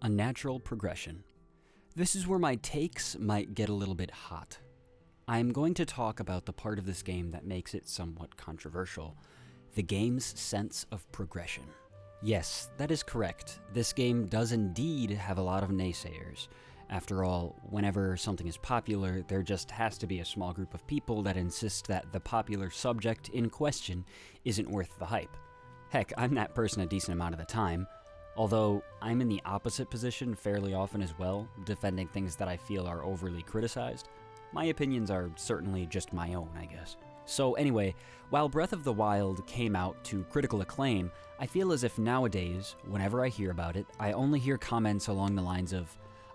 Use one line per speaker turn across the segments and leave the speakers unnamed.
A natural progression. This is where my takes might get a little bit hot. I am going to talk about the part of this game that makes it somewhat controversial, the game's sense of progression. Yes, that is correct. This game does indeed have a lot of naysayers. After all, whenever something is popular, there just has to be a small group of people that insist that the popular subject in question isn't worth the hype. Heck, I'm that person a decent amount of the time. Although, I'm in the opposite position fairly often as well, defending things that I feel are overly criticized. My opinions are certainly just my own, I guess. So anyway, while Breath of the Wild came out to critical acclaim, I feel as if nowadays, whenever I hear about it, I only hear comments along the lines of,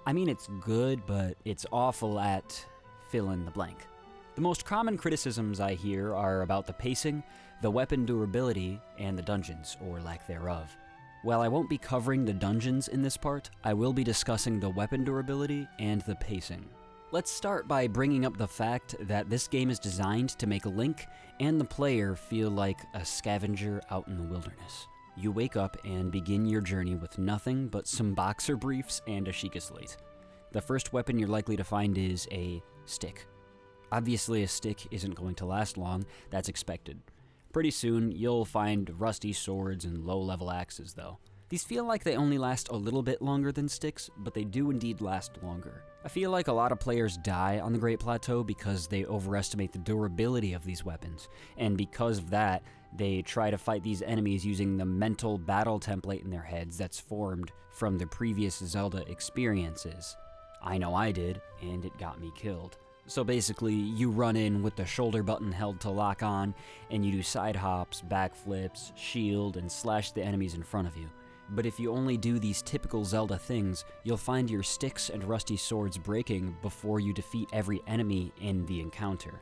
I mean it's good, but it's awful at fill in the blank. The most common criticisms I hear are about the pacing, the weapon durability, and the dungeons, or lack thereof. While I won't be covering the dungeons in this part, I will be discussing the weapon durability and the pacing. Let's start by bringing up the fact that this game is designed to make Link and the player feel like a scavenger out in the wilderness. You wake up and begin your journey with nothing but some boxer briefs and a Sheikah Slate. The first weapon you're likely to find is a stick. Obviously a stick isn't going to last long, that's expected. Pretty soon, you'll find rusty swords and low-level axes, though. These feel like they only last a little bit longer than sticks, but they do indeed last longer. I feel like a lot of players die on the Great Plateau because they overestimate the durability of these weapons, and because of that, they try to fight these enemies using the mental battle template in their heads that's formed from the previous Zelda experiences. I know I did, and it got me killed. So basically, you run in with the shoulder button held to lock on, and you do side hops, backflips, shield, and slash the enemies in front of you. But if you only do these typical Zelda things, you'll find your sticks and rusty swords breaking before you defeat every enemy in the encounter.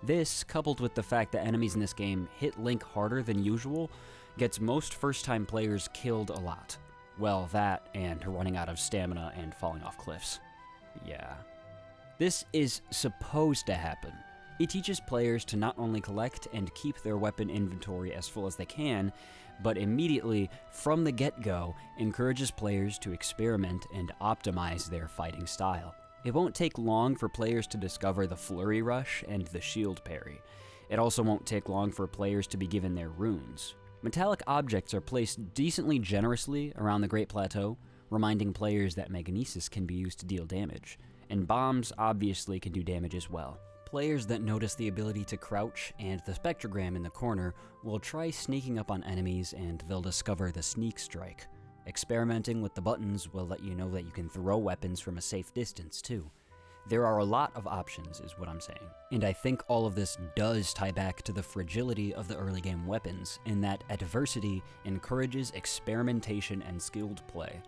This, coupled with the fact that enemies in this game hit Link harder than usual, gets most first-time players killed a lot. Well, that and running out of stamina and falling off cliffs. Yeah. This is supposed to happen. It teaches players to not only collect and keep their weapon inventory as full as they can, but immediately, from the get-go, encourages players to experiment and optimize their fighting style. It won't take long for players to discover the flurry rush and the shield parry. It also won't take long for players to be given their runes. Metallic objects are placed decently generously around the Great Plateau, reminding players that magnesis can be used to deal damage. And bombs obviously can do damage as well. Players that notice the ability to crouch and the spectrogram in the corner will try sneaking up on enemies and they'll discover the sneak strike. Experimenting with the buttons will let you know that you can throw weapons from a safe distance too. There are a lot of options is what I'm saying. And I think all of this does tie back to the fragility of the early game weapons in that adversity encourages experimentation and skilled play.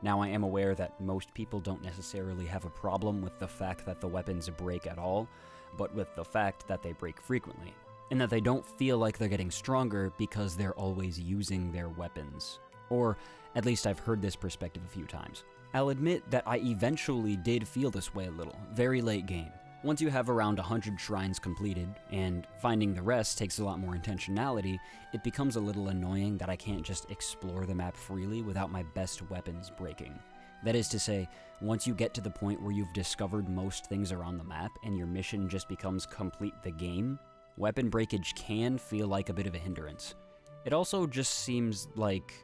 Now I am aware that most people don't necessarily have a problem with the fact that the weapons break at all, but with the fact that they break frequently, and that they don't feel like they're getting stronger because they're always using their weapons. Or, at least I've heard this perspective a few times. I'll admit that I eventually did feel this way a little, very late game. Once you have around 100 shrines completed, and finding the rest takes a lot more intentionality, it becomes a little annoying that I can't just explore the map freely without my best weapons breaking. That is to say, once you get to the point where you've discovered most things around the map and your mission just becomes complete the game, weapon breakage can feel like a bit of a hindrance. It also just seems like...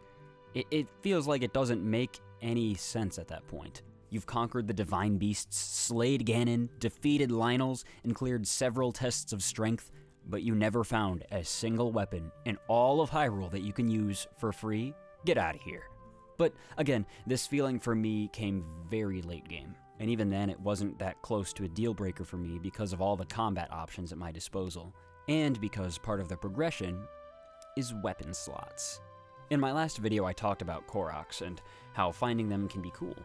It feels like it doesn't make any sense at that point. You've conquered the Divine Beasts, slayed Ganon, defeated Lynels, and cleared several tests of strength, but you never found a single weapon in all of Hyrule that you can use for free? Get out of here. But again, this feeling for me came very late game, and even then it wasn't that close to a deal breaker for me because of all the combat options at my disposal, and because part of the progression is weapon slots. In my last video I talked about Koroks and how finding them can be cool.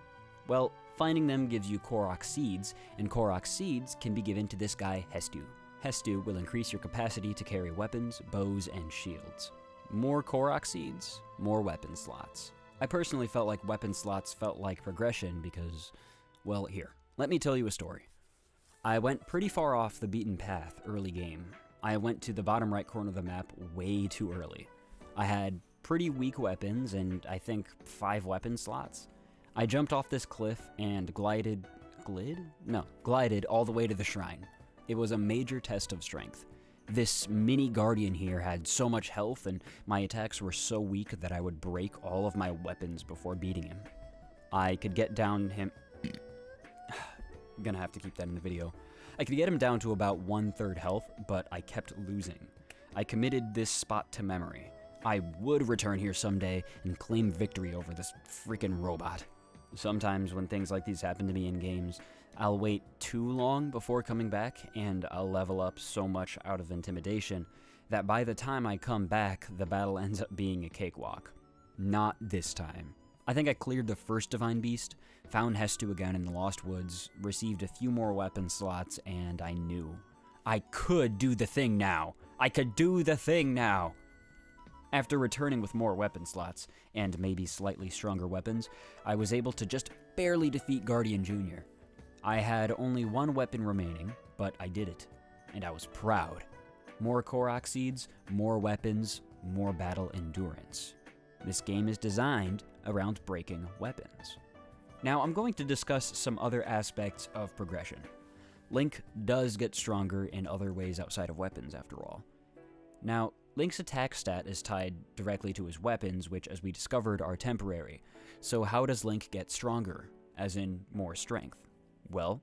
Well, finding them gives you Korok seeds, and Korok seeds can be given to this guy, Hestu. Hestu will increase your capacity to carry weapons, bows, and shields. More Korok seeds, more weapon slots. I personally felt like weapon slots felt like progression because, well, here, let me tell you a story. I went pretty far off the beaten path early game. I went to the bottom right corner of the map way too early. I had pretty weak weapons and I think 5 weapon slots. I jumped off this cliff and glided all the way to the shrine. It was a major test of strength. This mini guardian here had so much health and my attacks were so weak that I would break all of my weapons before beating him. I could get down him... I'm gonna have to keep that in the video. I could get him down to about 1/3 health, but I kept losing. I committed this spot to memory. I would return here someday and claim victory over this freaking robot. Sometimes when things like these happen to me in games, I'll wait too long before coming back, and I'll level up so much out of intimidation that by the time I come back, the battle ends up being a cakewalk. Not this time. I think I cleared the first Divine Beast, found Hestu again in the Lost Woods, received a few more weapon slots, and I knew. I could do the thing now! I could do the thing now! After returning with more weapon slots, and maybe slightly stronger weapons, I was able to just barely defeat Guardian Jr. I had only one weapon remaining, but I did it, and I was proud. More Korok seeds, more weapons, more battle endurance. This game is designed around breaking weapons. Now I'm going to discuss some other aspects of progression. Link does get stronger in other ways outside of weapons, after all. Now, Link's attack stat is tied directly to his weapons, which, as we discovered, are temporary. So how does Link get stronger, as in more strength? Well,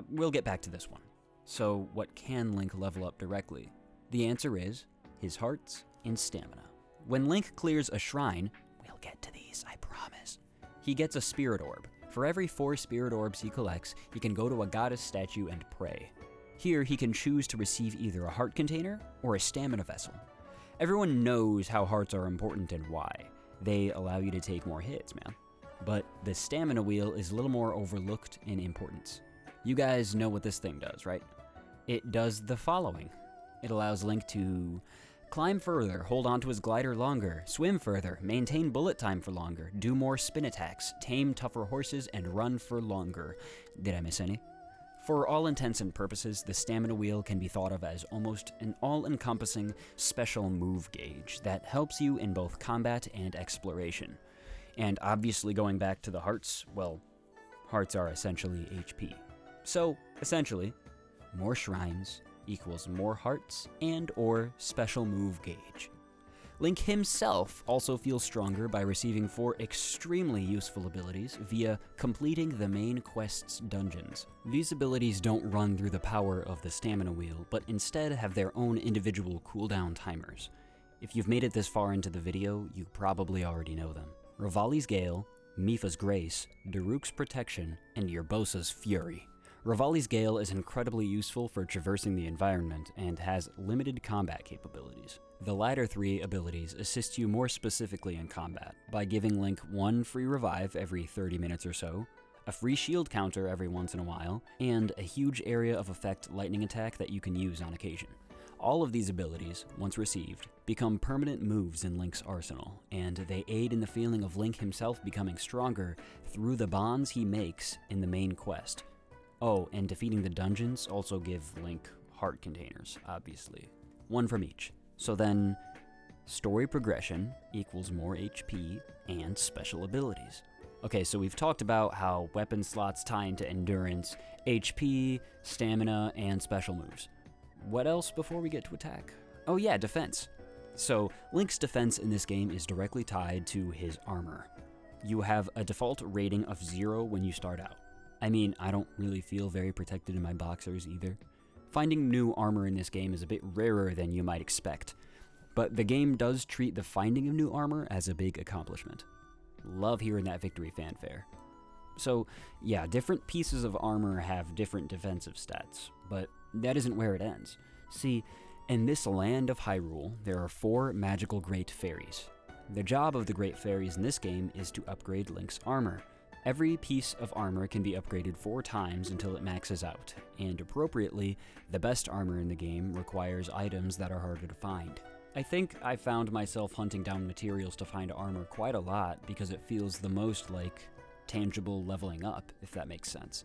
we'll get back to this one. So what can Link level up directly? The answer is his hearts and stamina. When Link clears a shrine, we'll get to these, I promise, he gets a spirit orb. For every 4 spirit orbs he collects, he can go to a goddess statue and pray. Here, he can choose to receive either a heart container or a stamina vessel. Everyone knows how hearts are important and why. They allow you to take more hits, man. But the stamina wheel is a little more overlooked in importance. You guys know what this thing does, right? It does the following. It allows Link to climb further, hold onto his glider longer, swim further, maintain bullet time for longer, do more spin attacks, tame tougher horses, and run for longer. Did I miss any? For all intents and purposes, the stamina wheel can be thought of as almost an all-encompassing special move gauge that helps you in both combat and exploration. And obviously going back to the hearts, well, hearts are essentially HP. So, essentially, more shrines equals more hearts and or special move gauge. Link himself also feels stronger by receiving 4 extremely useful abilities via completing the main quest's dungeons. These abilities don't run through the power of the stamina wheel, but instead have their own individual cooldown timers. If you've made it this far into the video, you probably already know them. Revali's Gale, Mipha's Grace, Daruk's Protection, and Urbosa's Fury. Revali's Gale is incredibly useful for traversing the environment and has limited combat capabilities. The latter 3 abilities assist you more specifically in combat by giving Link 1 free revive every 30 minutes or so, a free shield counter every once in a while, and a huge area of effect lightning attack that you can use on occasion. All of these abilities, once received, become permanent moves in Link's arsenal, and they aid in the feeling of Link himself becoming stronger through the bonds he makes in the main quest. Oh, and defeating the dungeons also give Link heart containers, obviously. 1 from each. So then, story progression equals more HP and special abilities. Okay, so we've talked about how weapon slots tie into endurance, HP, stamina, and special moves. What else before we get to attack? Oh yeah, defense. So, Link's defense in this game is directly tied to his armor. You have a default rating of 0 when you start out. I mean, I don't really feel very protected in my boxers either. Finding new armor in this game is a bit rarer than you might expect, but the game does treat the finding of new armor as a big accomplishment. Love hearing that victory fanfare. So, yeah, different pieces of armor have different defensive stats, but that isn't where it ends. See, in this land of Hyrule, there are 4 magical Great Fairies. The job of the Great Fairies in this game is to upgrade Link's armor. Every piece of armor can be upgraded 4 times until it maxes out, and appropriately, the best armor in the game requires items that are harder to find. I think I found myself hunting down materials to find armor quite a lot because it feels the most like tangible leveling up, if that makes sense.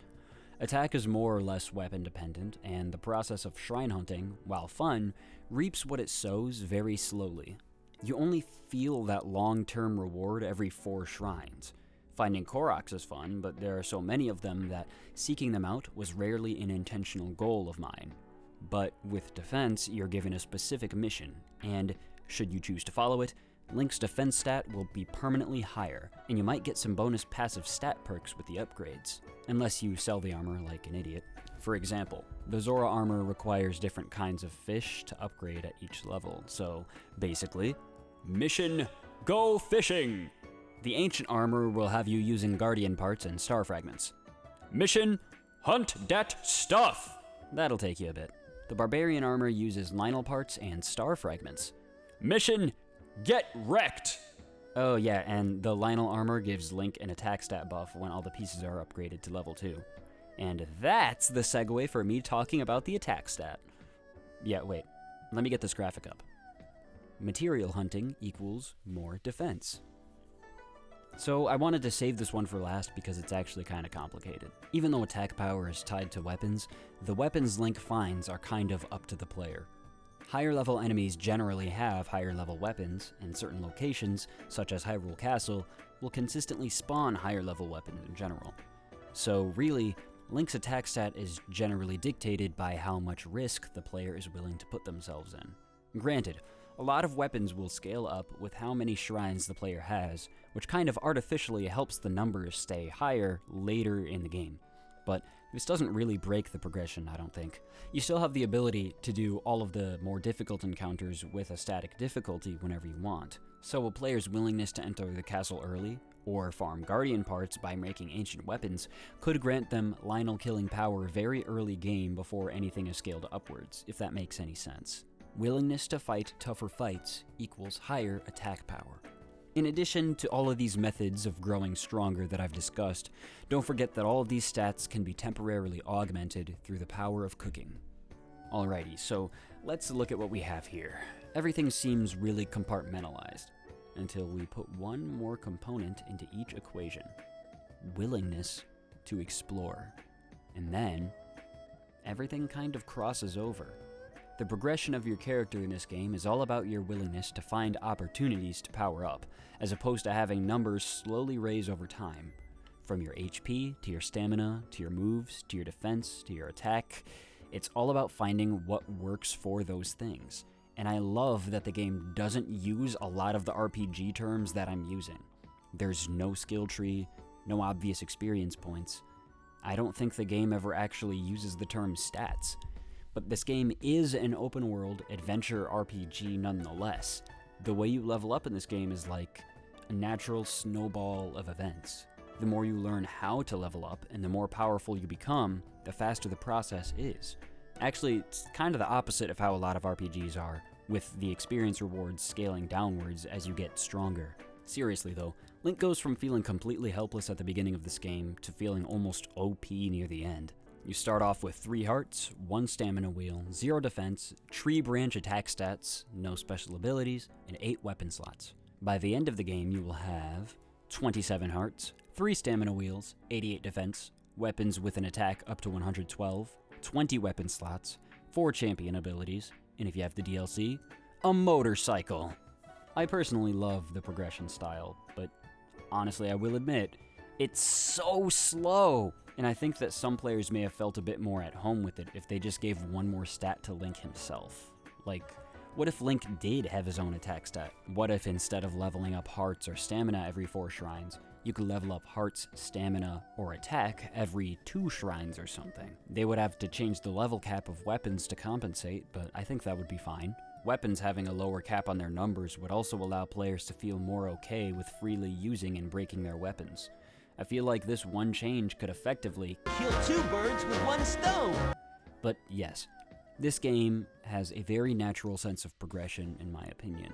Attack is more or less weapon dependent, and the process of shrine hunting, while fun, reaps what it sows very slowly. You only feel that long-term reward every 4 shrines. Finding Koroks is fun, but there are so many of them that seeking them out was rarely an intentional goal of mine. But with defense, you're given a specific mission, and should you choose to follow it, Link's defense stat will be permanently higher, and you might get some bonus passive stat perks with the upgrades, unless you sell the armor like an idiot. For example, the Zora armor requires different kinds of fish to upgrade at each level, so basically, mission, go fishing! The ancient armor will have you using guardian parts and star fragments. Mission, hunt dat stuff! That'll take you a bit. The barbarian armor uses Lionel parts and star fragments. Mission, get wrecked! Oh yeah, and the Lionel armor gives Link an attack stat buff when all the pieces are upgraded to level 2. And that's the segue for me talking about the attack stat. Yeah, wait, let me get this graphic up. Material hunting equals more defense. So I wanted to save this one for last because it's actually kind of complicated. Even though attack power is tied to weapons, the weapons Link finds are kind of up to the player. Higher level enemies generally have higher level weapons, and certain locations, such as Hyrule Castle, will consistently spawn higher level weapons in general. So really, Link's attack stat is generally dictated by how much risk the player is willing to put themselves in. Granted, a lot of weapons will scale up with how many shrines the player has, which kind of artificially helps the numbers stay higher later in the game. But this doesn't really break the progression, I don't think. You still have the ability to do all of the more difficult encounters with a static difficulty whenever you want. So a player's willingness to enter the castle early, or farm guardian parts by making ancient weapons, could grant them Lionel killing power very early game before anything is scaled upwards, if that makes any sense. Willingness to fight tougher fights equals higher attack power. In addition to all of these methods of growing stronger that I've discussed, don't forget that all of these stats can be temporarily augmented through the power of cooking. Alrighty, so let's look at what we have here. Everything seems really compartmentalized, until we put one more component into each equation. Willingness to explore. And then, everything kind of crosses over. The progression of your character in this game is all about your willingness to find opportunities to power up, as opposed to having numbers slowly raise over time. From your HP, to your stamina, to your moves, to your defense, to your attack, it's all about finding what works for those things. And I love that the game doesn't use a lot of the RPG terms that I'm using. There's no skill tree, no obvious experience points. I don't think the game ever actually uses the term stats. But this game is an open-world adventure RPG nonetheless. The way you level up in this game is like a natural snowball of events. The more you learn how to level up and the more powerful you become, the faster the process is. Actually, it's kind of the opposite of how a lot of RPGs are, with the experience rewards scaling downwards as you get stronger. Seriously though, Link goes from feeling completely helpless at the beginning of this game to feeling almost OP near the end. You start off with 3 hearts, 1 stamina wheel, 0 defense, tree branch attack stats, no special abilities, and 8 weapon slots. By the end of the game, you will have 27 hearts, 3 stamina wheels, 88 defense, weapons with an attack up to 112, 20 weapon slots, 4 champion abilities, and if you have the DLC, a motorcycle. I personally love the progression style, but honestly, I will admit, it's so slow. And I think that some players may have felt a bit more at home with it if they just gave one more stat to Link himself. Like, what if Link did have his own attack stat? What if instead of leveling up hearts or stamina every 4 shrines, you could level up hearts, stamina, or attack every 2 shrines or something? They would have to change the level cap of weapons to compensate, but I think that would be fine. Weapons having a lower cap on their numbers would also allow players to feel more okay with freely using and breaking their weapons. I feel like this one change could effectively
kill 2 birds with 1 stone.
But yes, this game has a very natural sense of progression in my opinion,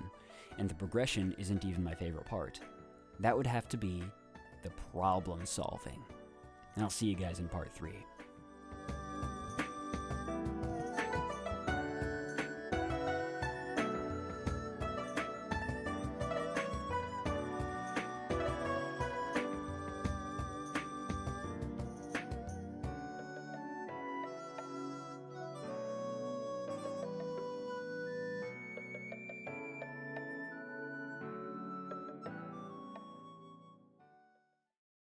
and the progression isn't even my favorite part. That would have to be the problem solving. And I'll see you guys in part 3.